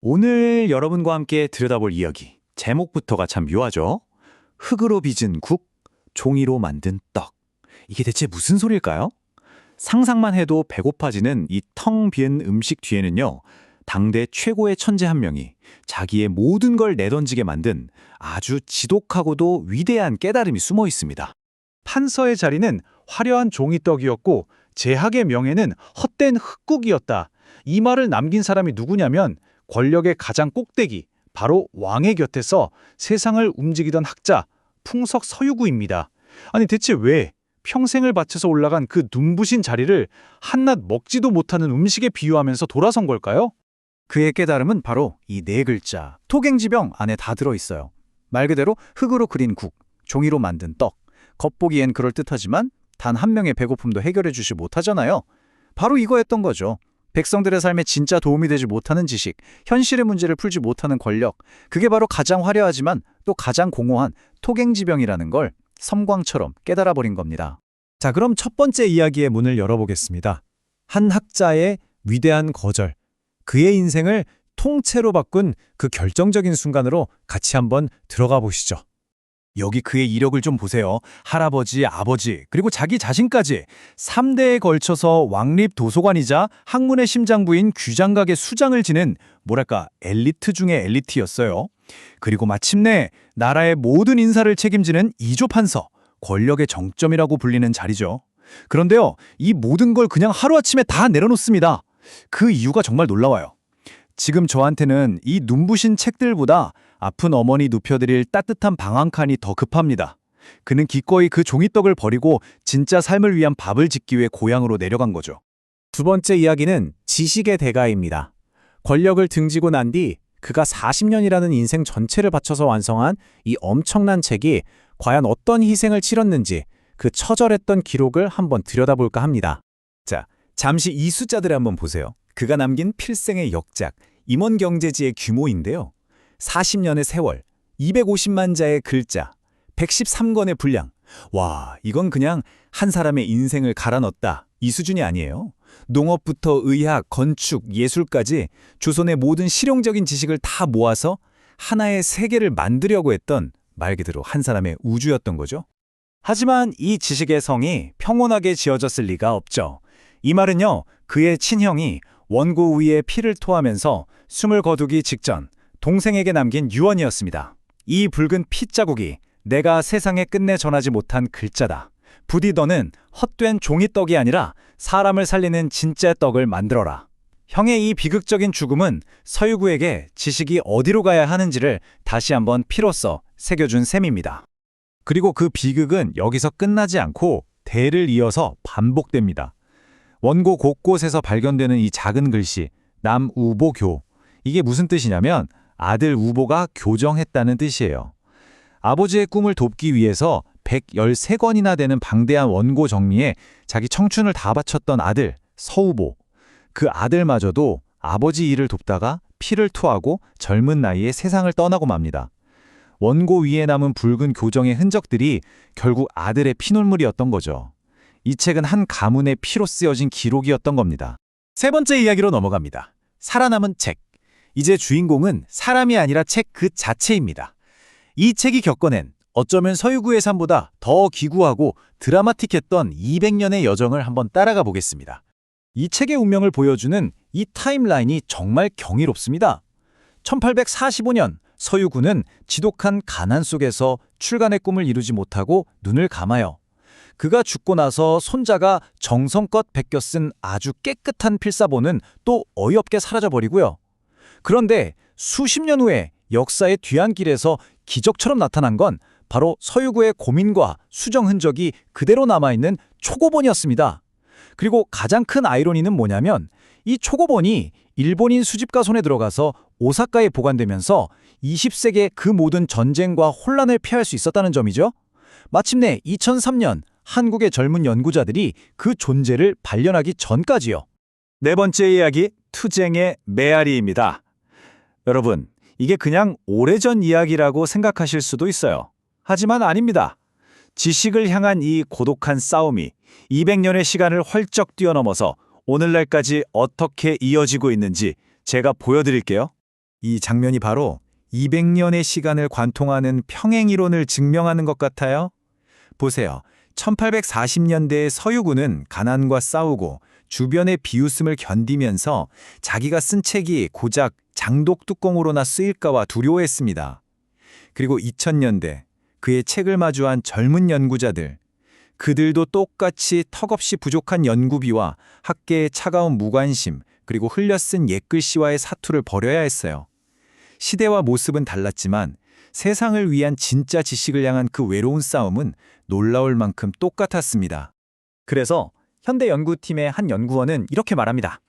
오늘 여러분과 함께 들여다볼 이야기, 제목부터가 참 묘하죠? 흙으로 빚은 국, 종이로 만든 떡. 이게 대체 무슨 소릴까요? 상상만 해도 배고파지는 이 텅 비은 음식 뒤에는요, 당대 최고의 천재 한 명이 자기의 모든 걸 내던지게 만든 아주 지독하고도 위대한 깨달음이 숨어 있습니다. 판서의 자리는 화려한 종이떡이었고 제학의 명예는 헛된 흙국이었다. 이 말을 남긴 사람이 누구냐면 권력의 가장 꼭대기, 바로 왕의 곁에서 세상을 움직이던 학자, 풍석 서유구입니다. 아니 대체 왜 평생을 바쳐서 올라간 그 눈부신 자리를 한낱 먹지도 못하는 음식에 비유하면서 돌아선 걸까요? 그의 깨달음은 바로 이 네 글자, 토갱지병 안에 다 들어있어요. 말 그대로 흙으로 그린 국, 종이로 만든 떡. 겉보기엔 그럴듯하지만 단 한 명의 배고픔도 해결해주지 못하잖아요. 바로 이거였던 거죠. 백성들의 삶에 진짜 도움이 되지 못하는 지식, 현실의 문제를 풀지 못하는 권력. 그게 바로 가장 화려하지만 또 가장 공허한 토갱지병이라는 걸 섬광처럼 깨달아버린 겁니다. 자, 그럼 첫 번째 이야기의 문을 열어보겠습니다. 한 학자의 위대한 거절, 그의 인생을 통째로 바꾼 그 결정적인 순간으로 같이 한번 들어가 보시죠. 여기 그의 이력을 좀 보세요. 할아버지, 아버지, 그리고 자기 자신까지 3대에 걸쳐서 왕립 도서관이자 학문의 심장부인 규장각의 수장을 지낸 뭐랄까 엘리트 중의 엘리트였어요. 그리고 마침내 나라의 모든 인사를 책임지는 이조 판서, 권력의 정점이라고 불리는 자리죠. 그런데요, 이 모든 걸 그냥 하루아침에 다 내려놓습니다. 그 이유가 정말 놀라워요. 지금 저한테는 이 눈부신 책들보다 아픈 어머니 눕혀드릴 따뜻한 방 한 칸이 더 급합니다. 그는 기꺼이 그 종이떡을 버리고 진짜 삶을 위한 밥을 짓기 위해 고향으로 내려간 거죠. 두 번째 이야기는 지식의 대가입니다. 권력을 등지고 난 뒤 그가 40년이라는 인생 전체를 바쳐서 완성한 이 엄청난 책이 과연 어떤 희생을 치렀는지 그 처절했던 기록을 한번 들여다볼까 합니다. 자, 잠시 이 숫자들을 한번 보세요. 그가 남긴 필생의 역작, 임원경제지의 규모인데요. 40년의 세월, 250만 자의 글자, 113권의 분량. 와, 이건 그냥 한 사람의 인생을 갈아 넣었다. 이 수준이 아니에요. 농업부터 의학, 건축, 예술까지 조선의 모든 실용적인 지식을 다 모아서 하나의 세계를 만들려고 했던 말 그대로 한 사람의 우주였던 거죠. 하지만 이 지식의 성이 평온하게 지어졌을 리가 없죠. 이 말은요, 그의 친형이 원고 위에 피를 토하면서 숨을 거두기 직전 동생에게 남긴 유언이었습니다. 이 붉은 핏자국이 내가 세상에 끝내 전하지 못한 글자다. 부디 너는 헛된 종이떡이 아니라 사람을 살리는 진짜 떡을 만들어라. 형의 이 비극적인 죽음은 서유구에게 지식이 어디로 가야 하는지를 다시 한번 피로써 새겨준 셈입니다. 그리고 그 비극은 여기서 끝나지 않고 대를 이어서 반복됩니다. 원고 곳곳에서 발견되는 이 작은 글씨, 남우보교. 이게 무슨 뜻이냐면 아들 우보가 교정했다는 뜻이에요. 아버지의 꿈을 돕기 위해서 113권이나 되는 방대한 원고 정리에 자기 청춘을 다 바쳤던 아들 서우보. 그 아들마저도 아버지 일을 돕다가 피를 토하고 젊은 나이에 세상을 떠나고 맙니다. 원고 위에 남은 붉은 교정의 흔적들이 결국 아들의 피눈물이었던 거죠. 이 책은 한 가문의 피로 쓰여진 기록이었던 겁니다. 세 번째 이야기로 넘어갑니다. 살아남은 책. 이제 주인공은 사람이 아니라 책 그 자체입니다. 이 책이 겪어낸 어쩌면 서유구의 삶보다 더 기구하고 드라마틱했던 200년의 여정을 한번 따라가 보겠습니다. 이 책의 운명을 보여주는 이 타임라인이 정말 경이롭습니다. 1845년 서유구는 지독한 가난 속에서 출간의 꿈을 이루지 못하고 눈을 감아요. 그가 죽고 나서 손자가 정성껏 베껴 쓴 아주 깨끗한 필사본은 또 어이없게 사라져버리고요. 그런데 수십 년 후에 역사의 뒤안길에서 기적처럼 나타난 건 바로 서유구의 고민과 수정 흔적이 그대로 남아있는 초고본이었습니다. 그리고 가장 큰 아이러니는 뭐냐면 이 초고본이 일본인 수집가 손에 들어가서 오사카에 보관되면서 20세기의 그 모든 전쟁과 혼란을 피할 수 있었다는 점이죠. 마침내 2003년 한국의 젊은 연구자들이 그 존재를 발견하기 전까지요. 네 번째 이야기, 투쟁의 메아리입니다. 여러분, 이게 그냥 오래전 이야기라고 생각하실 수도 있어요. 하지만 아닙니다. 지식을 향한 이 고독한 싸움이 200년의 시간을 헐쩍 뛰어넘어서 오늘날까지 어떻게 이어지고 있는지 제가 보여드릴게요. 이 장면이 바로 200년의 시간을 관통하는 평행이론을 증명하는 것 같아요. 보세요. 1840년대의 서유군은 가난과 싸우고 주변의 비웃음을 견디면서 자기가 쓴 책이 고작 장독 뚜껑으로나 쓰일까봐 두려워했습니다. 그리고 2000년대 그의 책을 마주한 젊은 연구자들, 그들도 똑같이 턱없이 부족한 연구비와 학계의 차가운 무관심, 그리고 흘려쓴 옛글씨와의 사투를 벌여야 했어요. 시대와 모습은 달랐지만 세상을 위한 진짜 지식을 향한 그 외로운 싸움은 놀라울 만큼 똑같았습니다. 그래서 현대 연구팀의 한 연구원은 이렇게 말합니다.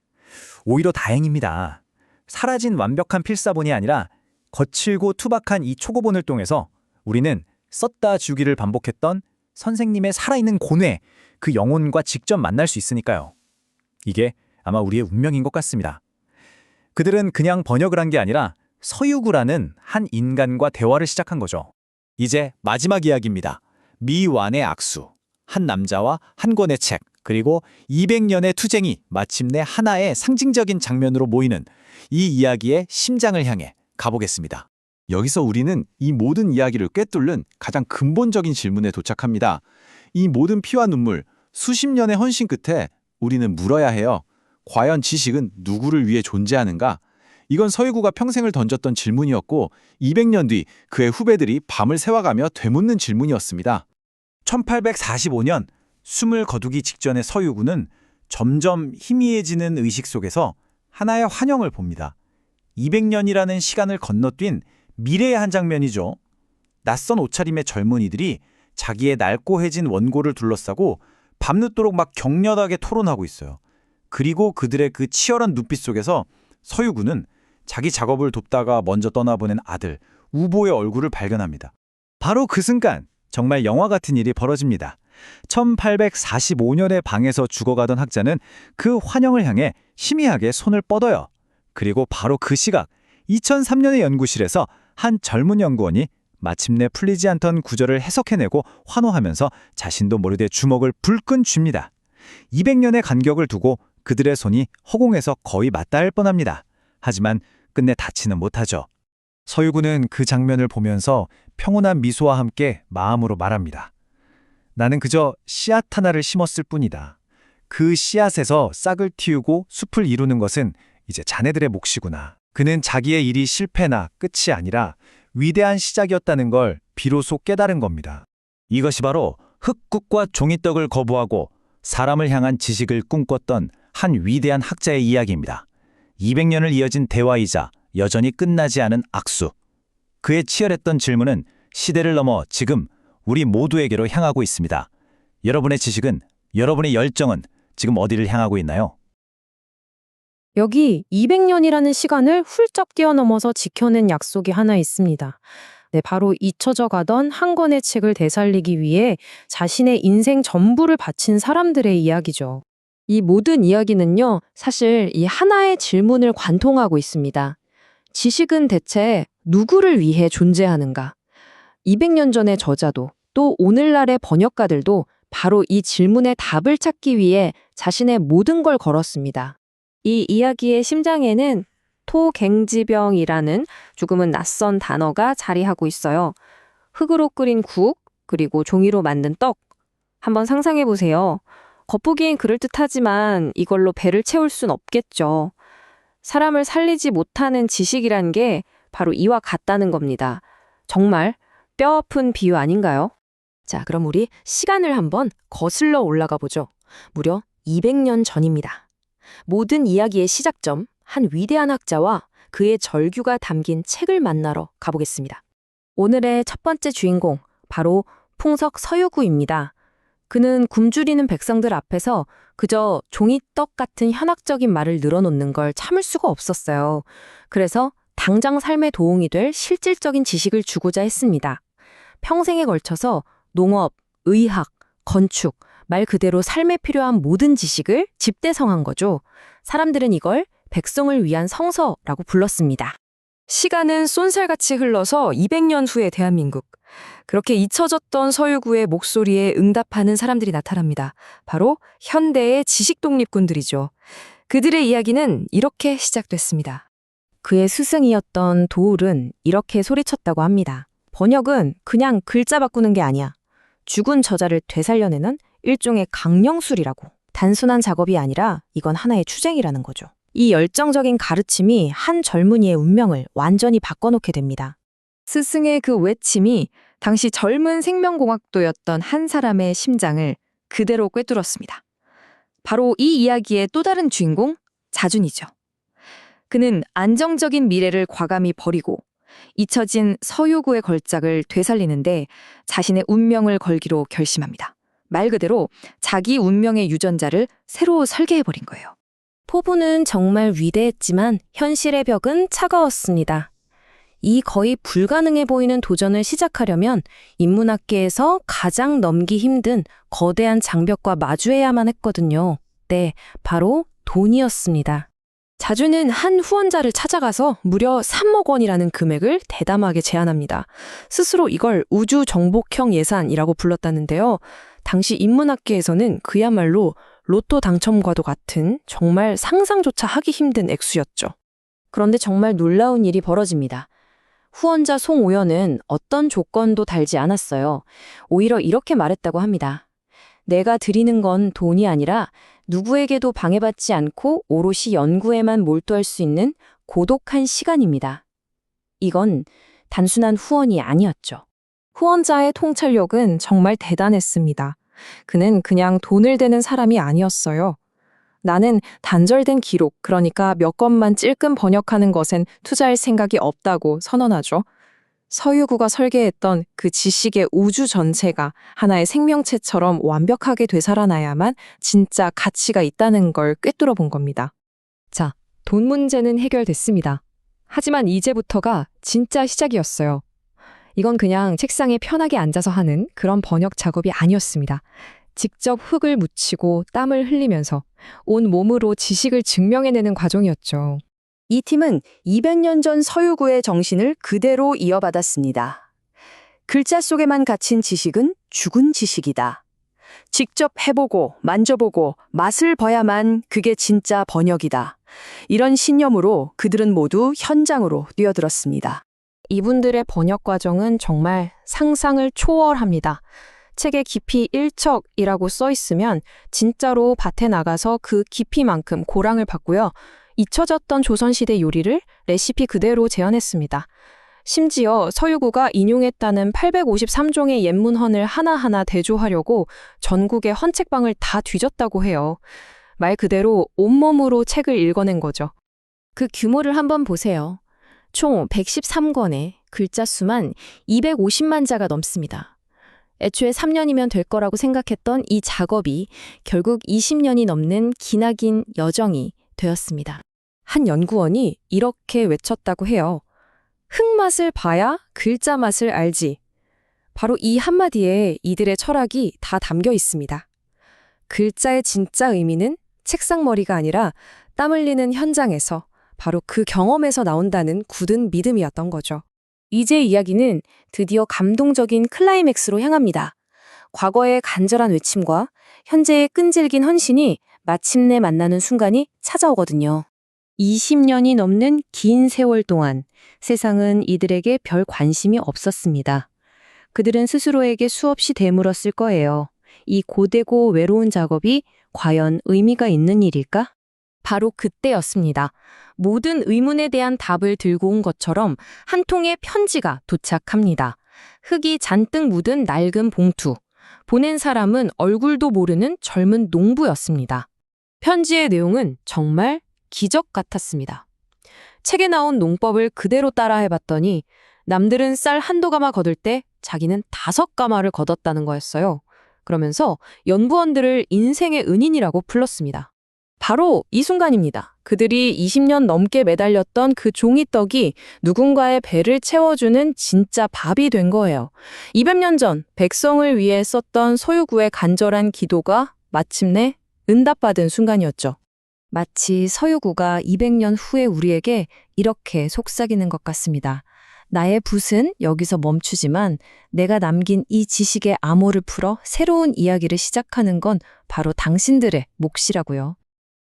오히려 다행입니다. 사라진 완벽한 필사본이 아니라 거칠고 투박한 이 초고본을 통해서 우리는 썼다 주기를 반복했던 선생님의 살아있는 고뇌, 그 영혼과 직접 만날 수 있으니까요. 이게 아마 우리의 운명인 것 같습니다. 그들은 그냥 번역을 한 게 아니라 서유구라는 한 인간과 대화를 시작한 거죠. 이제 마지막 이야기입니다. 미완의 악수, 한 남자와 한 권의 책, 그리고 200년의 투쟁이 마침내 하나의 상징적인 장면으로 모이는 이 이야기의 심장을 향해 가보겠습니다. 여기서 우리는 이 모든 이야기를 꿰뚫는 가장 근본적인 질문에 도착합니다. 이 모든 피와 눈물, 수십 년의 헌신 끝에 우리는 물어야 해요. 과연 지식은 누구를 위해 존재하는가? 이건 서유구가 평생을 던졌던 질문이었고 200년 뒤 그의 후배들이 밤을 새워가며 되묻는 질문이었습니다. 1845년 숨을 거두기 직전의 서유구는 점점 희미해지는 의식 속에서 하나의 환영을 봅니다. 200년이라는 시간을 건너뛴 미래의 한 장면이죠. 낯선 옷차림의 젊은이들이 자기의 낡고해진 원고를 둘러싸고 밤늦도록 막 격렬하게 토론하고 있어요. 그리고 그들의 그 치열한 눈빛 속에서 서유구는 자기 작업을 돕다가 먼저 떠나보낸 아들 우보의 얼굴을 발견합니다. 바로 그 순간 정말 영화 같은 일이 벌어집니다. 1845년에 방에서 죽어가던 학자는 그 환영을 향해 희미하게 손을 뻗어요. 그리고 바로 그 시각 2003년의 연구실에서 한 젊은 연구원이 마침내 풀리지 않던 구절을 해석해내고 환호하면서 자신도 모르게 주먹을 불끈 쥡니다. 200년의 간격을 두고 그들의 손이 허공에서 거의 맞닿을 뻔합니다. 하지만 끝내 닿지는 못하죠. 서유구는 그 장면을 보면서 평온한 미소와 함께 마음으로 말합니다. 나는 그저 씨앗 하나를 심었을 뿐이다. 그 씨앗에서 싹을 틔우고 숲을 이루는 것은 이제 자네들의 몫이구나. 그는 자기의 일이 실패나 끝이 아니라 위대한 시작이었다는 걸 비로소 깨달은 겁니다. 이것이 바로 흙국과 종이떡을 거부하고 사람을 향한 지식을 꿈꿨던 한 위대한 학자의 이야기입니다. 200년을 이어진 대화이자 여전히 끝나지 않은 악수. 그의 치열했던 질문은 시대를 넘어 지금 우리 모두에게로 향하고 있습니다. 여러분의 지식은, 여러분의 열정은 지금 어디를 향하고 있나요? 여기 200년이라는 시간을 훌쩍 뛰어넘어서 지켜낸 약속이 하나 있습니다. 네, 바로 잊혀져 가던 한 권의 책을 되살리기 위해 자신의 인생 전부를 바친 사람들의 이야기죠. 이 모든 이야기는요, 사실 이 하나의 질문을 관통하고 있습니다. 지식은 대체 누구를 위해 존재하는가? 200년 전의 저자도 또 오늘날의 번역가들도 바로 이 질문에 답을 찾기 위해 자신의 모든 걸 걸었습니다. 이 이야기의 심장에는 토갱지병이라는 조금은 낯선 단어가 자리하고 있어요. 흙으로 끓인 국, 그리고 종이로 만든 떡. 한번 상상해 보세요. 겉보기엔 그럴듯하지만 이걸로 배를 채울 순 없겠죠. 사람을 살리지 못하는 지식이란 게 바로 이와 같다는 겁니다. 정말 뼈아픈 비유 아닌가요? 자, 그럼 우리 시간을 한번 거슬러 올라가 보죠. 무려 200년 전입니다. 모든 이야기의 시작점, 한 위대한 학자와 그의 절규가 담긴 책을 만나러 가보겠습니다. 오늘의 첫 번째 주인공, 바로 풍석 서유구입니다. 그는 굶주리는 백성들 앞에서 그저 종이떡 같은 현학적인 말을 늘어놓는 걸 참을 수가 없었어요. 그래서 당장 삶에 도움이 될 실질적인 지식을 주고자 했습니다. 평생에 걸쳐서 농업, 의학, 건축, 말 그대로 삶에 필요한 모든 지식을 집대성한 거죠. 사람들은 이걸 백성을 위한 성서라고 불렀습니다. 시간은 쏜살같이 흘러서 200년 후의 대한민국. 그렇게 잊혀졌던 서유구의 목소리에 응답하는 사람들이 나타납니다. 바로 현대의 지식 독립군들이죠. 그들의 이야기는 이렇게 시작됐습니다. 그의 스승이었던 도울은 이렇게 소리쳤다고 합니다. 번역은 그냥 글자 바꾸는 게 아니야. 죽은 저자를 되살려내는 일종의 강령술이라고. 단순한 작업이 아니라 이건 하나의 추쟁이라는 거죠. 이 열정적인 가르침이 한 젊은이의 운명을 완전히 바꿔놓게 됩니다. 스승의 그 외침이 당시 젊은 생명공학도였던 한 사람의 심장을 그대로 꿰뚫었습니다. 바로 이 이야기의 또 다른 주인공, 자준이죠. 그는 안정적인 미래를 과감히 버리고 잊혀진 서유구의 걸작을 되살리는데 자신의 운명을 걸기로 결심합니다. 말 그대로 자기 운명의 유전자를 새로 설계해버린 거예요. 포부는 정말 위대했지만 현실의 벽은 차가웠습니다. 이 거의 불가능해 보이는 도전을 시작하려면 인문학계에서 가장 넘기 힘든 거대한 장벽과 마주해야만 했거든요. 네, 바로 돈이었습니다. 자주는 한 후원자를 찾아가서 무려 3억 원이라는 금액을 대담하게 제안합니다. 스스로 이걸 우주 정복형 예산이라고 불렀다는데요. 당시 인문학계에서는 그야말로 로또 당첨과도 같은 정말 상상조차 하기 힘든 액수였죠. 그런데 정말 놀라운 일이 벌어집니다. 후원자 송오연은 어떤 조건도 달지 않았어요. 오히려 이렇게 말했다고 합니다. 내가 드리는 건 돈이 아니라 누구에게도 방해받지 않고 오롯이 연구에만 몰두할 수 있는 고독한 시간입니다. 이건 단순한 후원이 아니었죠. 후원자의 통찰력은 정말 대단했습니다. 그는 그냥 돈을 대는 사람이 아니었어요. 나는 단절된 기록, 그러니까 몇 건만 찔끔 번역하는 것엔 투자할 생각이 없다고 선언하죠. 서유구가 설계했던 그 지식의 우주 전체가 하나의 생명체처럼 완벽하게 되살아나야만 진짜 가치가 있다는 걸 꿰뚫어 본 겁니다. 자, 돈 문제는 해결됐습니다. 하지만 이제부터가 진짜 시작이었어요. 이건 그냥 책상에 편하게 앉아서 하는 그런 번역 작업이 아니었습니다. 직접 흙을 묻히고 땀을 흘리면서 온 몸으로 지식을 증명해내는 과정이었죠. 이 팀은 200년 전 서유구의 정신을 그대로 이어받았습니다. 글자 속에만 갇힌 지식은 죽은 지식이다. 직접 해보고 만져보고 맛을 봐야만 그게 진짜 번역이다. 이런 신념으로 그들은 모두 현장으로 뛰어들었습니다. 이분들의 번역 과정은 정말 상상을 초월합니다. 책에 깊이 1척이라고 써 있으면 진짜로 밭에 나가서 그 깊이만큼 고랑을 받고요. 잊혀졌던 조선시대 요리를 레시피 그대로 재현했습니다. 심지어 서유구가 인용했다는 853종의 옛문헌을 하나하나 대조하려고 전국의 헌책방을 다 뒤졌다고 해요. 말 그대로 온몸으로 책을 읽어낸 거죠. 그 규모를 한번 보세요. 총 113권에 글자 수만 250만 자가 넘습니다. 애초에 3년이면 될 거라고 생각했던 이 작업이 결국 20년이 넘는 기나긴 여정이 되었습니다. 한 연구원이 이렇게 외쳤다고 해요. 흙맛을 봐야 글자 맛을 알지. 바로 이 한마디에 이들의 철학이 다 담겨 있습니다. 글자의 진짜 의미는 책상머리가 아니라 땀 흘리는 현장에서 바로 그 경험에서 나온다는 굳은 믿음이었던 거죠. 이제 이야기는 드디어 감동적인 클라이맥스로 향합니다. 과거의 간절한 외침과 현재의 끈질긴 헌신이 마침내 만나는 순간이 찾아오거든요. 20년이 넘는 긴 세월 동안 세상은 이들에게 별 관심이 없었습니다. 그들은 스스로에게 수없이 되물었을 거예요. 이 고되고 외로운 작업이 과연 의미가 있는 일일까? 바로 그때였습니다. 모든 의문에 대한 답을 들고 온 것처럼 한 통의 편지가 도착합니다. 흙이 잔뜩 묻은 낡은 봉투. 보낸 사람은 얼굴도 모르는 젊은 농부였습니다. 편지의 내용은 정말 기적 같았습니다. 책에 나온 농법을 그대로 따라해봤더니 남들은 쌀 한두 가마 거둘 때 자기는 5가마를 거뒀다는 거였어요. 그러면서 연구원들을 인생의 은인이라고 불렀습니다. 바로 이 순간입니다. 그들이 20년 넘게 매달렸던 그 종이떡이 누군가의 배를 채워주는 진짜 밥이 된 거예요. 200년 전 백성을 위해 썼던 서유구의 간절한 기도가 마침내 응답받은 순간이었죠. 마치 서유구가 200년 후에 우리에게 이렇게 속삭이는 것 같습니다. 나의 붓은 여기서 멈추지만 내가 남긴 이 지식의 암호를 풀어 새로운 이야기를 시작하는 건 바로 당신들의 몫이라고요.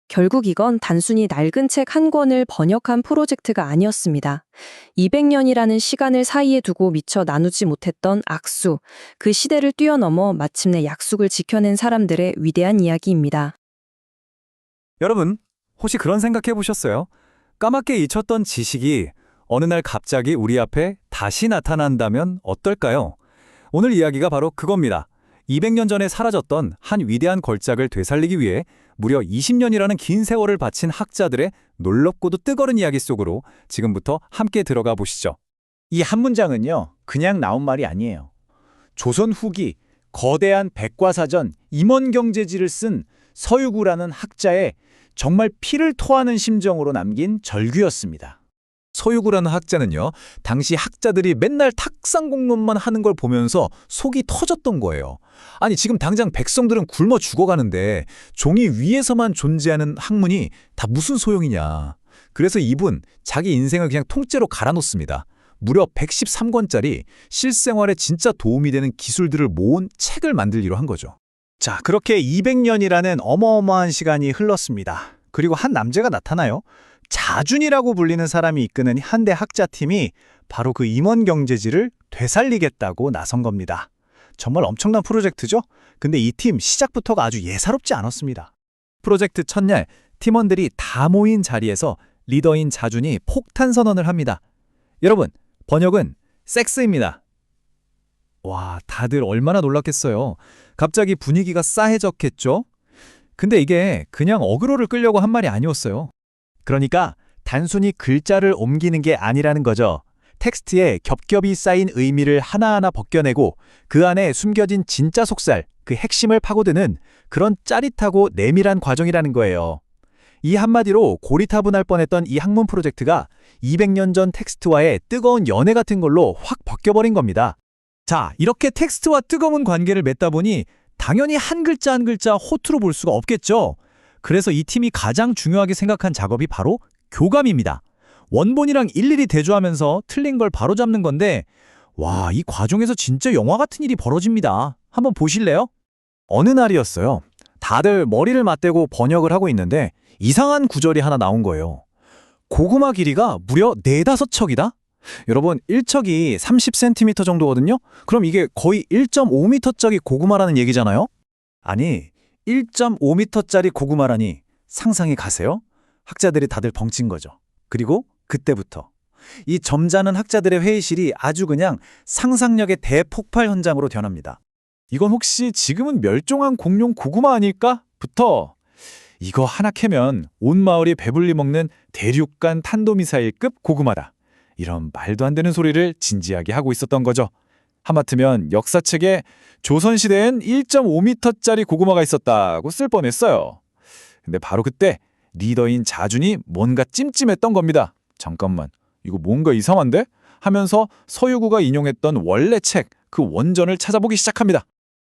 결국 이건 단순히 낡은 책 한 권을 번역한 프로젝트가 아니었습니다. 200년이라는 시간을 사이에 두고 미처 나누지 못했던 악수, 그 시대를 뛰어넘어 마침내 약속을 지켜낸 사람들의 위대한 이야기입니다. 여러분, 혹시 그런 생각해 보셨어요? 까맣게 잊혔던 지식이 어느 날 갑자기 우리 앞에 다시 나타난다면 어떨까요? 오늘 이야기가 바로 그겁니다. 200년 전에 사라졌던 한 위대한 걸작을 되살리기 위해 무려 20년이라는 긴 세월을 바친 학자들의 놀랍고도 뜨거운 이야기 속으로 지금부터 함께 들어가 보시죠. 이 한 문장은요, 그냥 나온 말이 아니에요. 조선 후기 거대한 백과사전 임원경제지를 쓴 서유구라는 학자의 정말 피를 토하는 심정으로 남긴 절규였습니다. 서유구라는 학자는요, 당시 학자들이 맨날 탁상 공론만 하는 걸 보면서 속이 터졌던 거예요. 아니, 지금 당장 백성들은 굶어 죽어가는데 종이 위에서만 존재하는 학문이 다 무슨 소용이냐. 그래서 이분 자기 인생을 그냥 통째로 갈아놓습니다. 무려 113권짜리 실생활에 진짜 도움이 되는 기술들을 모은 책을 만들기로 한 거죠. 자, 그렇게 200년이라는 어마어마한 시간이 흘렀습니다. 그리고 한 남자가 나타나요. 자준이라고 불리는 사람이 이끄는 현대 학자팀이 바로 그 임원경제지를 되살리겠다고 나선 겁니다. 정말 엄청난 프로젝트죠? 근데 이 팀 시작부터가 아주 예사롭지 않았습니다. 프로젝트 첫날 팀원들이 다 모인 자리에서 리더인 자준이 폭탄 선언을 합니다. 여러분, 번역은 섹스입니다. 와, 다들 얼마나 놀랐겠어요. 갑자기 분위기가 싸해졌겠죠? 근데 이게 그냥 어그로를 끌려고 한 말이 아니었어요. 그러니까 단순히 글자를 옮기는 게 아니라는 거죠. 텍스트에 겹겹이 쌓인 의미를 하나하나 벗겨내고 그 안에 숨겨진 진짜 속살, 그 핵심을 파고드는 그런 짜릿하고 내밀한 과정이라는 거예요. 이 한마디로 고리타분할 뻔했던 이 학문 프로젝트가 200년 전 텍스트와의 뜨거운 연애 같은 걸로 확 벗겨버린 겁니다. 자, 이렇게 텍스트와 뜨거운 관계를 맺다 보니 당연히 한 글자 한 글자 호투로 볼 수가 없겠죠. 그래서 이 팀이 가장 중요하게 생각한 작업이 바로 교감입니다. 원본이랑 일일이 대조하면서 틀린 걸 바로잡는 건데, 와, 이 과정에서 진짜 영화 같은 일이 벌어집니다. 한번 보실래요? 어느 날이었어요. 다들 머리를 맞대고 번역을 하고 있는데 이상한 구절이 하나 나온 거예요. 고구마 길이가 무려 4~5척이다? 여러분, 1척이 30cm 정도거든요? 그럼 이게 거의 1.5m짜리 고구마라는 얘기잖아요? 아니, 1.5m짜리 고구마라니 상상이 가세요? 학자들이 다들 벙친 거죠. 그리고 그때부터 이 점잖은 학자들의 회의실이 아주 그냥 상상력의 대폭발 현장으로 변합니다. 이건 혹시 지금은 멸종한 공룡 고구마 아닐까? 부터 이거 하나 캐면 온 마을이 배불리 먹는 대륙간 탄도미사일급 고구마다. 이런 말도 안 되는 소리를 진지하게 하고 있었던 거죠. 하마터면 역사책에 조선시대엔 1.5m짜리 고구마가 있었다고 쓸 뻔했어요. 근데 바로 그때 리더인 자준이 뭔가 찜찜했던 겁니다. 잠깐만, 이거 뭔가 이상한데? 하면서 서유구가 인용했던 원래 책, 그 원전을 찾아보기 시작합니다.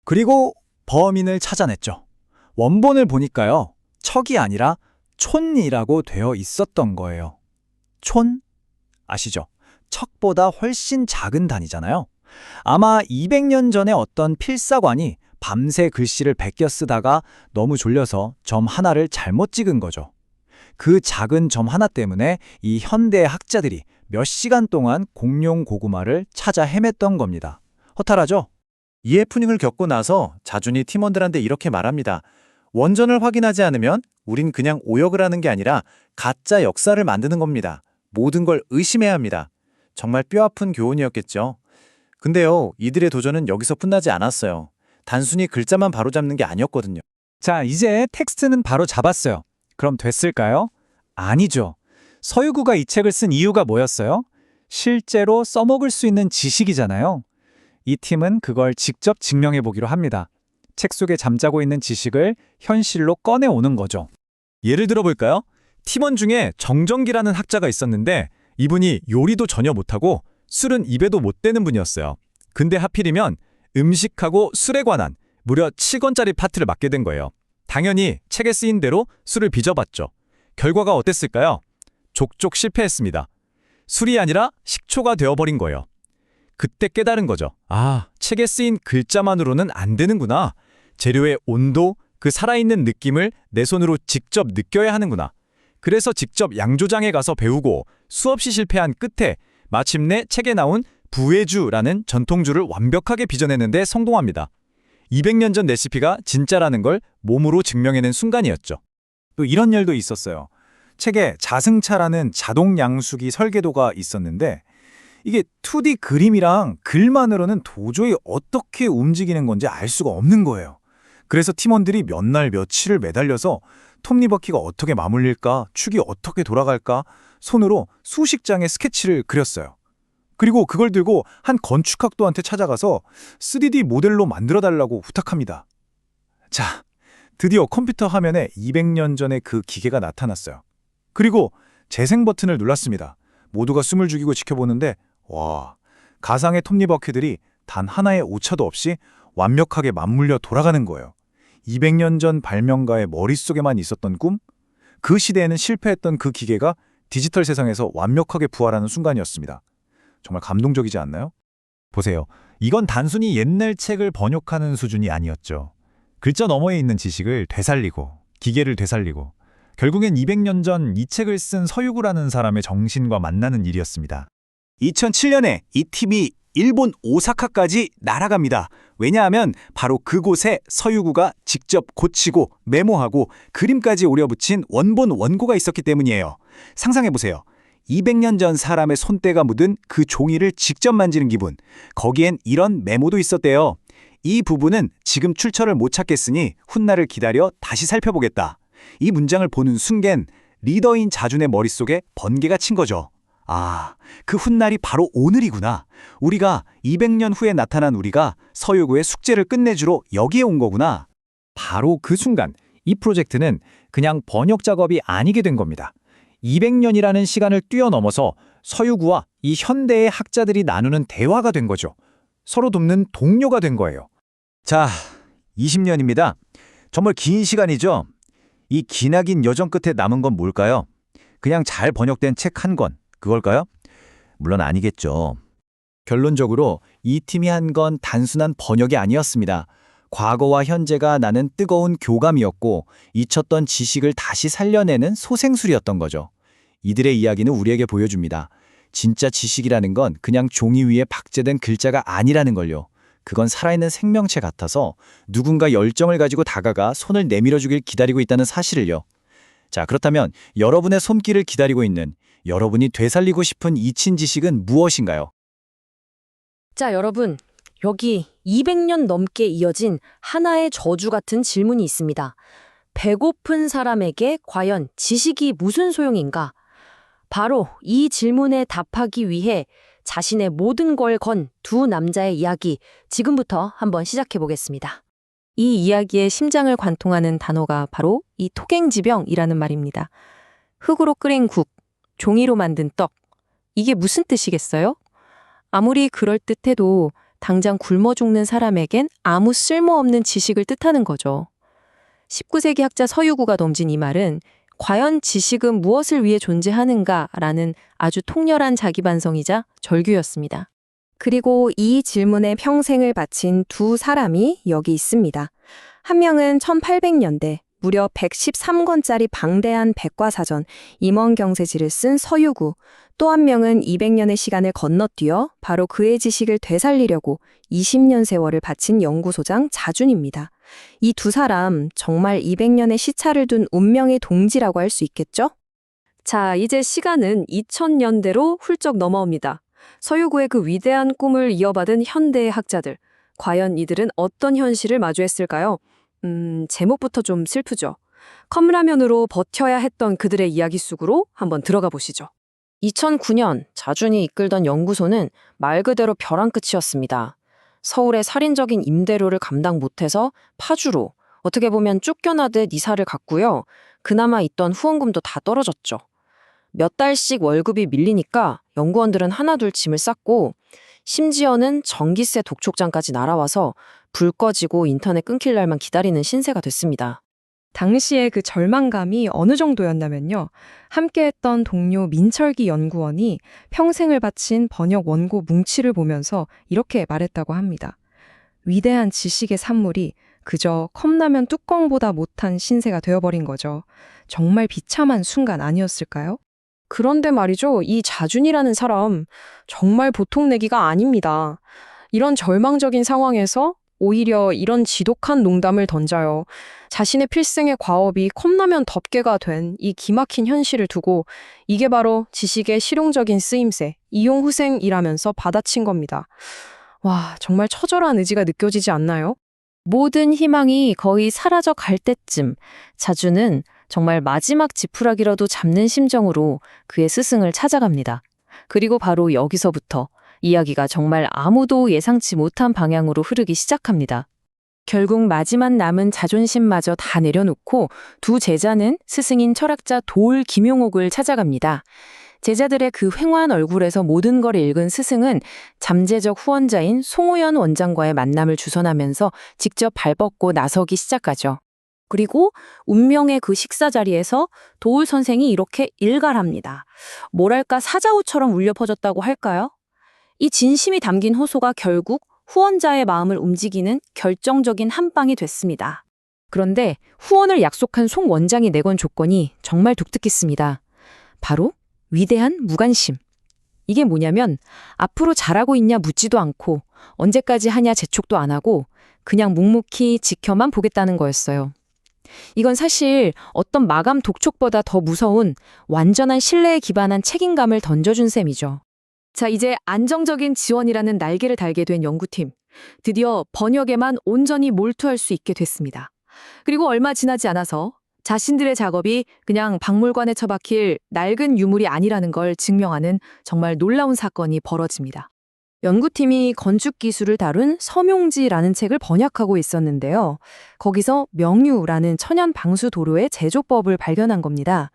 그리고 범인을 찾아냈죠. 원본을 보니까요, 척이 아니라 촌이라고 되어 있었던 거예요. 촌? 아시죠? 척보다 훨씬 작은 단위잖아요. 아마 200년 전에 어떤 필사관이 밤새 글씨를 베껴 쓰다가 너무 졸려서 점 하나를 잘못 찍은 거죠. 그 작은 점 하나 때문에 이 현대 학자들이 몇 시간 동안 공룡 고구마를 찾아 헤맸던 겁니다. 허탈하죠? 이 해프닝을 겪고 나서 자준이 팀원들한테 이렇게 말합니다. 원전을 확인하지 않으면 우린 그냥 오역을 하는 게 아니라 가짜 역사를 만드는 겁니다. 모든 걸 의심해야 합니다. 정말 뼈아픈 교훈이었겠죠. 근데요, 이들의 도전은 여기서 끝나지 않았어요. 단순히 글자만 바로잡는 게 아니었거든요. 자, 이제 텍스트는 바로 잡았어요. 그럼 됐을까요? 아니죠. 서유구가 이 책을 쓴 이유가 뭐였어요? 실제로 써먹을 수 있는 지식이잖아요. 이 팀은 그걸 직접 증명해 보기로 합니다. 책 속에 잠자고 있는 지식을 현실로 꺼내오는 거죠. 예를 들어볼까요? 팀원 중에 정정기라는 학자가 있었는데 이분이 요리도 전혀 못하고 술은 입에도 못 대는 분이었어요. 근데 하필이면 음식하고 술에 관한 무려 7권짜리 파트를 맡게 된 거예요. 당연히 책에 쓰인 대로 술을 빚어봤죠. 결과가 어땠을까요? 족족 실패했습니다. 술이 아니라 식초가 되어버린 거예요. 그때 깨달은 거죠. 아, 책에 쓰인 글자만으로는 안 되는구나. 재료의 온도, 그 살아있는 느낌을 내 손으로 직접 느껴야 하는구나. 그래서 직접 양조장에 가서 배우고 수없이 실패한 끝에 마침내 책에 나온 부회주라는 전통주를 완벽하게 빚어내는 데 성공합니다. 200년 전 레시피가 진짜라는 걸 몸으로 증명해낸 순간이었죠. 또 이런 일도 있었어요. 책에 자승차라는 자동 양수기 설계도가 있었는데 이게 2D 그림이랑 글만으로는 도저히 어떻게 움직이는 건지 알 수가 없는 거예요. 그래서 팀원들이 몇 날 며칠을 매달려서 톱니바퀴가 어떻게 맞물릴까, 축이 어떻게 돌아갈까 손으로 수십 장의 스케치를 그렸어요. 그리고 그걸 들고 한 건축학도한테 찾아가서 3D 모델로 만들어달라고 부탁합니다. 자, 드디어 컴퓨터 화면에 200년 전에 그 기계가 나타났어요. 그리고 재생 버튼을 눌렀습니다. 모두가 숨을 죽이고 지켜보는데 와, 가상의 톱니바퀴들이 단 하나의 오차도 없이 완벽하게 맞물려 돌아가는 거예요. 200년 전 발명가의 머릿속에만 있었던 꿈? 그 시대에는 실패했던 그 기계가 디지털 세상에서 완벽하게 부활하는 순간이었습니다. 정말 감동적이지 않나요? 보세요. 이건 단순히 옛날 책을 번역하는 수준이 아니었죠. 글자 너머에 있는 지식을 되살리고 기계를 되살리고 결국엔 200년 전 이 책을 쓴 서유구라는 사람의 정신과 만나는 일이었습니다. 2007년에 이 팀이 일본 오사카까지 날아갑니다. 왜냐하면 바로 그곳에 서유구가 직접 고치고 메모하고 그림까지 오려붙인 원본 원고가 있었기 때문이에요. 상상해보세요. 200년 전 사람의 손때가 묻은 그 종이를 직접 만지는 기분. 거기엔 이런 메모도 있었대요. 이 부분은 지금 출처를 못 찾겠으니 훗날을 기다려 다시 살펴보겠다. 이 문장을 보는 순간 리더인 자준의 머릿속에 번개가 친 거죠. 아, 그 훗날이 바로 오늘이구나. 우리가 200년 후에 나타난 우리가 서유구의 숙제를 끝내주러 여기에 온 거구나. 바로 그 순간 이 프로젝트는 그냥 번역 작업이 아니게 된 겁니다. 200년이라는 시간을 뛰어넘어서 서유구와 이 현대의 학자들이 나누는 대화가 된 거죠. 서로 돕는 동료가 된 거예요. 자, 20년입니다. 정말 긴 시간이죠. 이 기나긴 여정 끝에 남은 건 뭘까요? 그냥 잘 번역된 책 한 권, 그걸까요? 물론 아니겠죠. 결론적으로 이 팀이 한 건 단순한 번역이 아니었습니다. 과거와 현재가 나는 뜨거운 교감이었고 잊혔던 지식을 다시 살려내는 소생술이었던 거죠. 이들의 이야기는 우리에게 보여줍니다. 진짜 지식이라는 건 그냥 종이 위에 박제된 글자가 아니라는 걸요. 그건 살아있는 생명체 같아서 누군가 열정을 가지고 다가가 손을 내밀어주길 기다리고 있다는 사실을요. 자, 그렇다면 여러분의 손길을 기다리고 있는 여러분이 되살리고 싶은 잊힌 지식은 무엇인가요? 자, 여러분. 여기 200년 넘게 이어진 하나의 저주 같은 질문이 있습니다. 배고픈 사람에게 과연 지식이 무슨 소용인가? 바로 이 질문에 답하기 위해 자신의 모든 걸 건 두 남자의 이야기, 지금부터 한번 시작해 보겠습니다. 이 이야기의 심장을 관통하는 단어가 바로 이 토갱지병이라는 말입니다. 흙으로 끓인 국, 종이로 만든 떡. 이게 무슨 뜻이겠어요? 아무리 그럴듯해도 당장 굶어 죽는 사람에겐 아무 쓸모없는 지식을 뜻하는 거죠. 19세기 학자 서유구가 던진 이 말은 과연 지식은 무엇을 위해 존재하는가라는 아주 통렬한 자기반성이자 절규였습니다. 그리고 이 질문에 평생을 바친 두 사람이 여기 있습니다. 한 명은 1800년대 무려 113권짜리 방대한 백과사전 임원경세지를 쓴 서유구, 또 한 명은 200년의 시간을 건너뛰어 바로 그의 지식을 되살리려고 20년 세월을 바친 연구소장 자준입니다. 이 두 사람 정말 200년의 시차를 둔 운명의 동지라고 할 수 있겠죠? 자, 이제 시간은 2000년대로 훌쩍 넘어옵니다. 서유구의 그 위대한 꿈을 이어받은 현대의 학자들. 과연 이들은 어떤 현실을 마주했을까요? 제목부터 좀 슬프죠. 컵라면으로 버텨야 했던 그들의 이야기 속으로 한번 들어가 보시죠. 2009년 자준이 이끌던 연구소는 말 그대로 벼랑 끝이었습니다. 서울의 살인적인 임대료를 감당 못해서 파주로 어떻게 보면 쫓겨나듯 이사를 갔고요. 그나마 있던 후원금도 다 떨어졌죠. 몇 달씩 월급이 밀리니까 연구원들은 하나둘 짐을 쌌고 심지어는 전기세 독촉장까지 날아와서 불 꺼지고 인터넷 끊길 날만 기다리는 신세가 됐습니다. 당시에 그 절망감이 어느 정도였냐면요. 함께했던 동료 민철기 연구원이 평생을 바친 번역 원고 뭉치를 보면서 이렇게 말했다고 합니다. 위대한 지식의 산물이 그저 컵라면 뚜껑보다 못한 신세가 되어버린 거죠. 정말 비참한 순간 아니었을까요? 그런데 말이죠, 이 자준이라는 사람 정말 보통 내기가 아닙니다. 이런 절망적인 상황에서 오히려 이런 지독한 농담을 던져요. 자신의 필생의 과업이 컵라면 덮개가 된 이 기막힌 현실을 두고 이게 바로 지식의 실용적인 쓰임새, 이용후생이라면서 받아친 겁니다. 와, 정말 처절한 의지가 느껴지지 않나요? 모든 희망이 거의 사라져 갈 때쯤 자주는 정말 마지막 지푸라기라도 잡는 심정으로 그의 스승을 찾아갑니다. 그리고 바로 여기서부터 이야기가 정말 아무도 예상치 못한 방향으로 흐르기 시작합니다. 결국 마지막 남은 자존심마저 다 내려놓고 두 제자는 스승인 철학자 도울 김용옥을 찾아갑니다. 제자들의 그 횡화한 얼굴에서 모든 걸 읽은 스승은 잠재적 후원자인 송호연 원장과의 만남을 주선하면서 직접 발벗고 나서기 시작하죠. 그리고 운명의 그 식사 자리에서 도울 선생이 이렇게 일갈합니다. 뭐랄까 사자우처럼 울려 퍼졌다고 할까요? 이 진심이 담긴 호소가 결국 후원자의 마음을 움직이는 결정적인 한 방이 됐습니다. 그런데 후원을 약속한 송 원장이 내건 조건이 정말 독특했습니다. 바로 위대한 무관심. 이게 뭐냐면 앞으로 잘하고 있냐 묻지도 않고 언제까지 하냐 재촉도 안 하고 그냥 묵묵히 지켜만 보겠다는 거였어요. 이건 사실 어떤 마감 독촉보다 더 무서운 완전한 신뢰에 기반한 책임감을 던져준 셈이죠. 자, 이제 안정적인 지원이라는 날개를 달게 된 연구팀. 드디어 번역에만 온전히 몰두할 수 있게 됐습니다. 그리고 얼마 지나지 않아서 자신들의 작업이 그냥 박물관에 처박힐 낡은 유물이 아니라는 걸 증명하는 정말 놀라운 사건이 벌어집니다. 연구팀이 건축 기술을 다룬 서명지라는 책을 번역하고 있었는데요. 거기서 명유라는 천연 방수 도료의 제조법을 발견한 겁니다.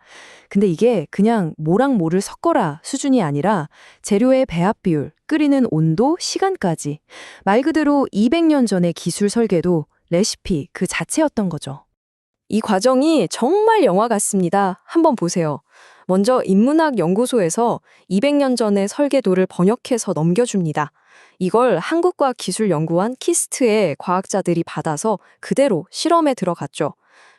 근데 이게 그냥 모랑 모를 섞어라 수준이 아니라 재료의 배합 비율, 끓이는 온도, 시간까지 말 그대로 200년 전의 기술 설계도 레시피 그 자체였던 거죠. 이 과정이 정말 영화 같습니다. 한번 보세요. 먼저 인문학연구소에서 200년 전의 설계도를 번역해서 넘겨줍니다. 이걸 한국과학기술연구원 키스트의 과학자들이 받아서 그대로 실험에 들어갔죠.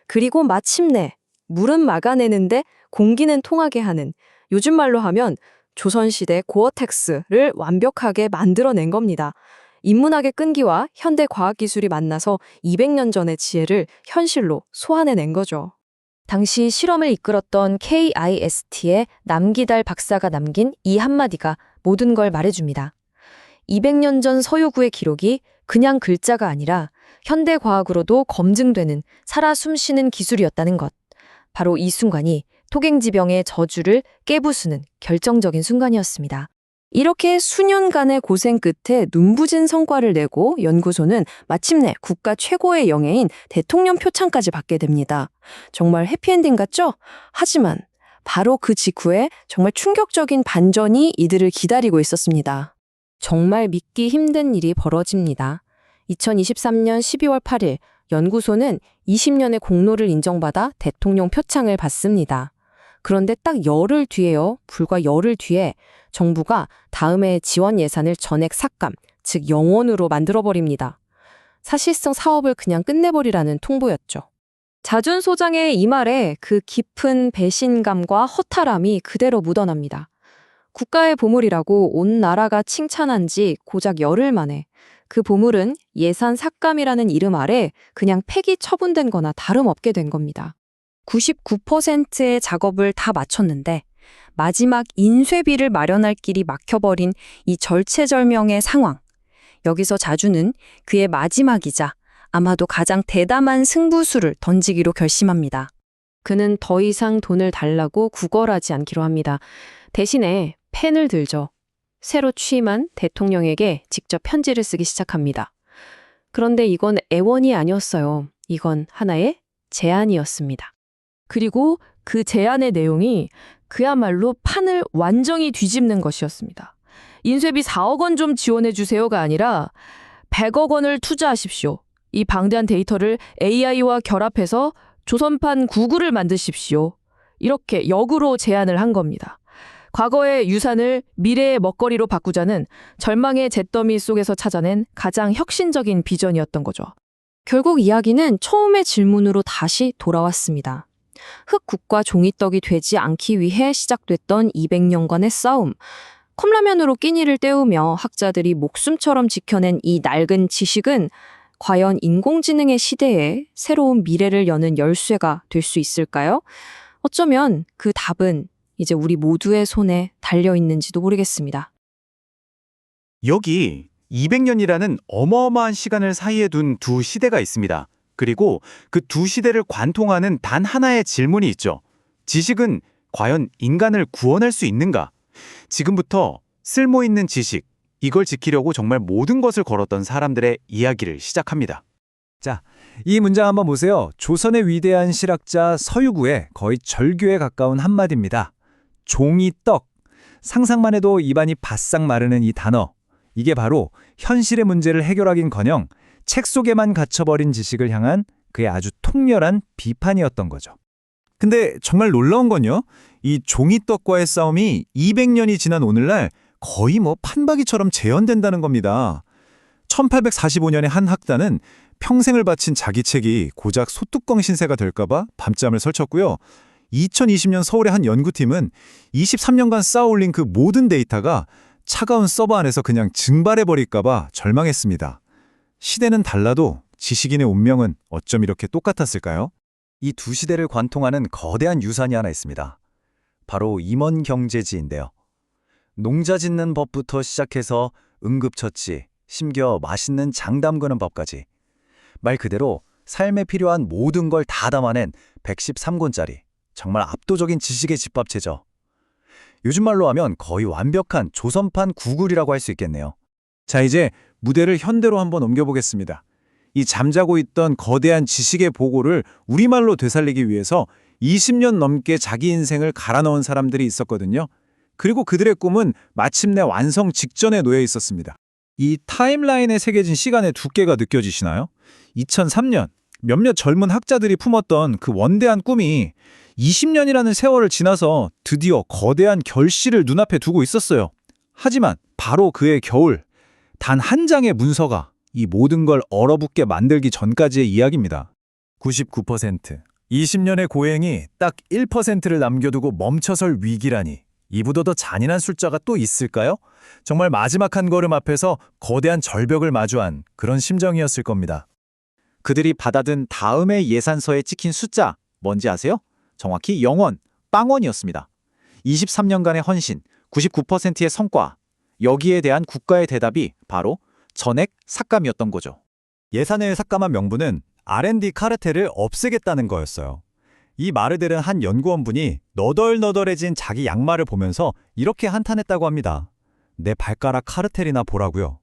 그리고 마침내 물은 막아내는데 공기는 통하게 하는, 요즘 말로 하면 조선시대 고어텍스를 완벽하게 만들어낸 겁니다. 인문학의 끈기와 현대 과학기술이 만나서 200년 전의 지혜를 현실로 소환해낸 거죠. 당시 실험을 이끌었던 KIST의 남기달 박사가 남긴 이 한마디가 모든 걸 말해줍니다. 200년 전 서유구의 기록이 그냥 글자가 아니라 현대 과학으로도 검증되는 살아 숨쉬는 기술이었다는 것. 바로 이 순간이 토갱지병의 저주를 깨부수는 결정적인 순간이었습니다. 이렇게 수년간의 고생 끝에 눈부진 성과를 내고 연구소는 마침내 국가 최고의 영예인 대통령 표창까지 받게 됩니다. 정말 해피엔딩 같죠? 하지만 바로 그 직후에 정말 충격적인 반전이 이들을 기다리고 있었습니다. 정말 믿기 힘든 일이 벌어집니다. 2023년 12월 8일 연구소는 20년의 공로를 인정받아 대통령 표창을 받습니다. 그런데 딱 열흘 뒤에요. 불과 열흘 뒤에 정부가 다음해 지원 예산을 전액 삭감, 즉 영원으로 만들어버립니다. 사실상 사업을 그냥 끝내버리라는 통보였죠. 자준 소장의 이 말에 그 깊은 배신감과 허탈함이 그대로 묻어납니다. 국가의 보물이라고 온 나라가 칭찬한 지 고작 열흘 만에 그 보물은 예산 삭감이라는 이름 아래 그냥 폐기 처분된 거나 다름없게 된 겁니다. 99%의 작업을 다 마쳤는데 마지막 인쇄비를 마련할 길이 막혀버린 이 절체절명의 상황. 여기서 자주는 그의 마지막이자 아마도 가장 대담한 승부수를 던지기로 결심합니다. 그는 더 이상 돈을 달라고 구걸하지 않기로 합니다. 대신에 펜을 들죠. 새로 취임한 대통령에게 직접 편지를 쓰기 시작합니다. 그런데 이건 애원이 아니었어요. 이건 하나의 제안이었습니다. 그리고 그 제안의 내용이 그야말로 판을 완전히 뒤집는 것이었습니다. 인쇄비 4억 원 좀 지원해 주세요가 아니라 100억 원을 투자하십시오. 이 방대한 데이터를 AI와 결합해서 조선판 구글을 만드십시오. 이렇게 역으로 제안을 한 겁니다. 과거의 유산을 미래의 먹거리로 바꾸자는 절망의 잿더미 속에서 찾아낸 가장 혁신적인 비전이었던 거죠. 결국 이야기는 처음의 질문으로 다시 돌아왔습니다. 흙국과 종이떡이 되지 않기 위해 시작됐던 200년간의 싸움. 컵라면으로 끼니를 때우며 학자들이 목숨처럼 지켜낸 이 낡은 지식은 과연 인공지능의 시대에 새로운 미래를 여는 열쇠가 될 수 있을까요? 어쩌면 그 답은 이제 우리 모두의 손에 달려 있는지도 모르겠습니다. 여기 200년이라는 어마어마한 시간을 사이에 둔 두 시대가 있습니다. 그리고 그 두 시대를 관통하는 단 하나의 질문이 있죠. 지식은 과연 인간을 구원할 수 있는가? 지금부터 쓸모있는 지식, 이걸 지키려고 정말 모든 것을 걸었던 사람들의 이야기를 시작합니다. 이 문장 한번 보세요. 조선의 위대한 실학자 서유구의 거의 절규에 가까운 한마디입니다. 종이떡. 상상만 해도 입안이 바싹 마르는 이 단어. 이게 바로 현실의 문제를 해결하긴커녕 책 속에만 갇혀버린 지식을 향한 그의 아주 통렬한 비판이었던 거죠. 근데 정말 놀라운 건요. 이 종이떡과의 싸움이 200년이 지난 오늘날 거의 판박이처럼 재현된다는 겁니다. 1845년에 한 학자는 평생을 바친 자기 책이 고작 소뚜껑 신세가 될까봐 밤잠을 설쳤고요. 2020년 서울의 한 연구팀은 23년간 쌓아올린 그 모든 데이터가 차가운 서버 안에서 그냥 증발해버릴까봐 절망했습니다. 시대는 달라도 지식인의 운명은 어쩜 이렇게 똑같았을까요? 이 두 시대를 관통하는 거대한 유산이 하나 있습니다. 바로 임원경제지인데요. 농자 짓는 법부터 시작해서 응급처치, 심지어 맛있는 장 담그는 법까지 말 그대로 삶에 필요한 모든 걸 다 담아낸 113권짜리 정말 압도적인 지식의 집합체죠. 요즘 말로 하면 거의 완벽한 조선판 구글이라고 할 수 있겠네요. 자, 이제 무대를 현대로 한번 옮겨보겠습니다. 이 잠자고 있던 거대한 지식의 보고를 우리말로 되살리기 위해서 20년 넘게 자기 인생을 갈아 넣은 사람들이 있었거든요. 그리고 그들의 꿈은 마침내 완성 직전에 놓여 있었습니다. 이 타임라인에 새겨진 시간의 두께가 느껴지시나요? 2003년 몇몇 젊은 학자들이 품었던 그 원대한 꿈이 20년이라는 세월을 지나서 드디어 거대한 결실을 눈앞에 두고 있었어요. 하지만 바로 그의 겨울, 단 한 장의 문서가 이 모든 걸 얼어붙게 만들기 전까지의 이야기입니다. 99%, 20년의 고행이 딱 1%를 남겨두고 멈춰설 위기라니. 이보다 더 잔인한 숫자가 또 있을까요? 정말 마지막 한 걸음 앞에서 거대한 절벽을 마주한 그런 심정이었을 겁니다. 그들이 받아든 다음의 예산서에 찍힌 숫자, 뭔지 아세요? 정확히 0원, 빵원이었습니다. 23년간의 헌신, 99%의 성과, 여기에 대한 국가의 대답이 바로 전액 삭감이었던 거죠. 예산을 삭감한 명분은 R&D 카르텔을 없애겠다는 거였어요. 이 말을 들은 한 연구원분이 너덜너덜해진 자기 양말을 보면서 이렇게 한탄했다고 합니다. 내 발가락 카르텔이나 보라고요.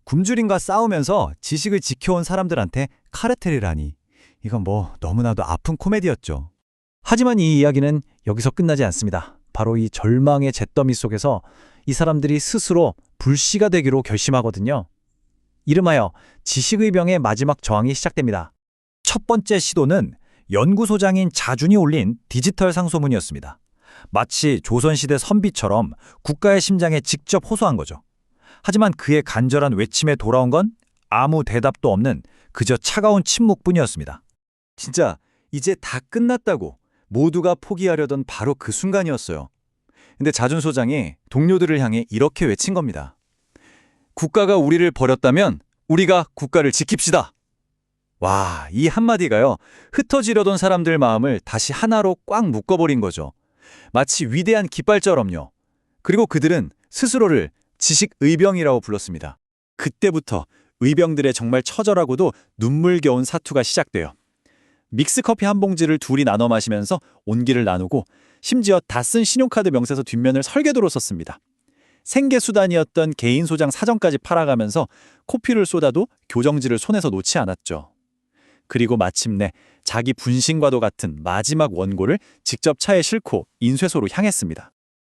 굶주림과 싸우면서 지식을 지켜온 사람들한테 카르텔이라니. 이건 너무나도 아픈 코미디였죠. 하지만 이 이야기는 여기서 끝나지 않습니다. 바로 이 절망의 잿더미 속에서 이 사람들이 스스로 불씨가 되기로 결심하거든요. 이름하여 지식의 병의 마지막 저항이 시작됩니다. 첫 번째 시도는 연구소장인 자준이 올린 디지털 상소문이었습니다. 마치 조선시대 선비처럼 국가의 심장에 직접 호소한 거죠. 하지만 그의 간절한 외침에 돌아온 건 아무 대답도 없는 그저 차가운 침묵뿐이었습니다. 진짜 이제 다 끝났다고 모두가 포기하려던 바로 그 순간이었어요. 근데 자준 소장이 동료들을 향해 이렇게 외친 겁니다. 국가가 우리를 버렸다면 우리가 국가를 지킵시다. 와, 이 한마디가요, 흩어지려던 사람들 마음을 다시 하나로 꽉 묶어버린 거죠. 마치 위대한 깃발처럼요. 그리고 그들은 스스로를 지식의병이라고 불렀습니다. 그때부터 의병들의 정말 처절하고도 눈물겨운 사투가 시작돼요. 믹스커피 한 봉지를 둘이 나눠 마시면서 온기를 나누고 심지어 다 쓴 신용카드 명세서 뒷면을 설계도로 썼습니다. 생계수단이었던 개인 소장 사정까지 팔아가면서 코피를 쏟아도 교정지를 손에서 놓지 않았죠. 그리고 마침내 자기 분신과도 같은 마지막 원고를 직접 차에 싣고 인쇄소로 향했습니다.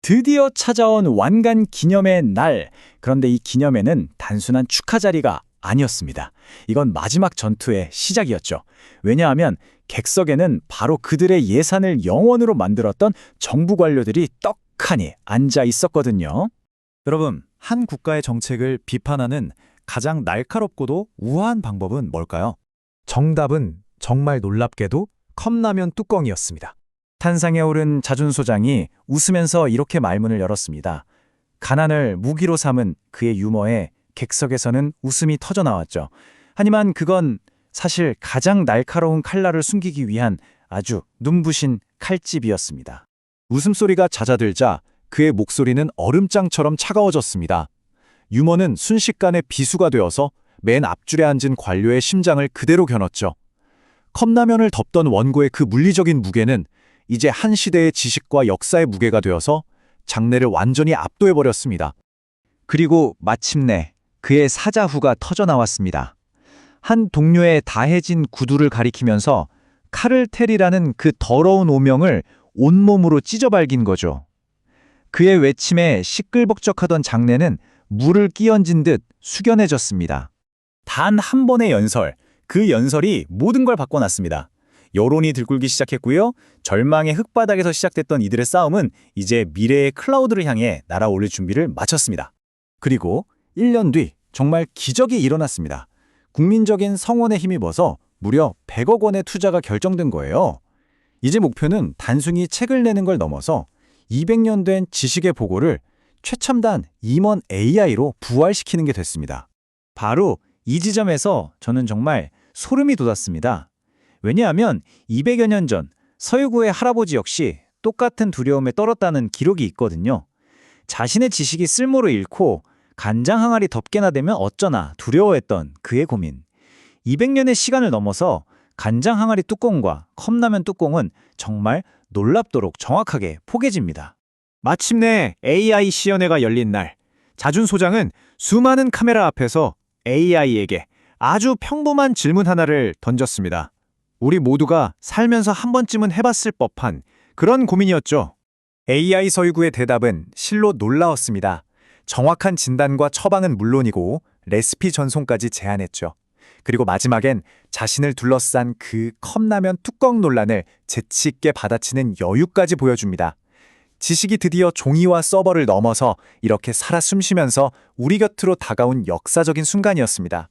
드디어 찾아온 완간 기념의 날. 그런데 이 기념회는 단순한 축하 자리가 아니었습니다. 이건 마지막 전투의 시작이었죠. 왜냐하면 객석에는 바로 그들의 예산을 영원으로 만들었던 정부 관료들이 떡하니 앉아 있었거든요. 여러분, 한 국가의 정책을 비판하는 가장 날카롭고도 우아한 방법은 뭘까요? 정답은 정말 놀랍게도 컵라면 뚜껑이었습니다. 탄상에 오른 자준 소장이 웃으면서 이렇게 말문을 열었습니다. 가난을 무기로 삼은 그의 유머에 객석에서는 웃음이 터져 나왔죠. 하지만 그건 사실 가장 날카로운 칼날을 숨기기 위한 아주 눈부신 칼집이었습니다. 웃음소리가 잦아들자 그의 목소리는 얼음장처럼 차가워졌습니다. 유머는 순식간에 비수가 되어서 맨 앞줄에 앉은 관료의 심장을 그대로 겨눴죠. 컵라면을 덮던 원고의 그 물리적인 무게는 이제 한 시대의 지식과 역사의 무게가 되어서 장내를 완전히 압도해버렸습니다. 그리고 마침내 그의 사자후가 터져 나왔습니다. 한 동료의 다해진 구두를 가리키면서 카를텔이라는 그 더러운 오명을 온몸으로 찢어발긴 거죠. 그의 외침에 시끌벅적하던 장내는 물을 끼얹은 듯 숙연해졌습니다. 단 한 번의 연설, 그 연설이 모든 걸 바꿔놨습니다. 여론이 들끓기 시작했고요. 절망의 흙바닥에서 시작됐던 이들의 싸움은 이제 미래의 클라우드를 향해 날아올릴 준비를 마쳤습니다. 그리고 1년 뒤 정말 기적이 일어났습니다. 국민적인 성원에 힘입어서 무려 100억 원의 투자가 결정된 거예요. 이제 목표는 단순히 책을 내는 걸 넘어서 200년 된 지식의 보고를 최첨단 임원 AI로 부활시키는 게 됐습니다. 바로 이 지점에서 저는 정말 소름이 돋았습니다. 왜냐하면 200여 년 전 서유구의 할아버지 역시 똑같은 두려움에 떨었다는 기록이 있거든요. 자신의 지식이 쓸모를 잃고 간장 항아리 덮개나 되면 어쩌나 두려워했던 그의 고민. 200년의 시간을 넘어서 간장 항아리 뚜껑과 컵라면 뚜껑은 정말 놀랍도록 정확하게 포개집니다. 마침내 AI 시연회가 열린 날, 자준 소장은 수많은 카메라 앞에서 AI에게 아주 평범한 질문 하나를 던졌습니다. 우리 모두가 살면서 한 번쯤은 해봤을 법한 그런 고민이었죠. AI 서유구의 대답은 실로 놀라웠습니다. 정확한 진단과 처방은 물론이고 레시피 전송까지 제안했죠. 그리고 마지막엔 자신을 둘러싼 그 컵라면 뚜껑 논란을 재치 있게 받아치는 여유까지 보여줍니다. 지식이 드디어 종이와 서버를 넘어서 이렇게 살아 숨쉬면서 우리 곁으로 다가온 역사적인 순간이었습니다.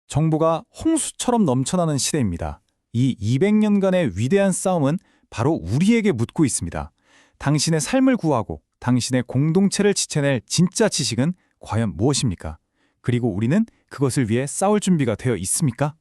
정보가 홍수처럼 넘쳐나는 시대입니다. 이 200년간의 위대한 싸움은 바로 우리에게 묻고 있습니다. 당신의 삶을 구하고 당신의 공동체를 지켜낼 진짜 지식은 과연 무엇입니까? 그리고 우리는 그것을 위해 싸울 준비가 되어 있습니까?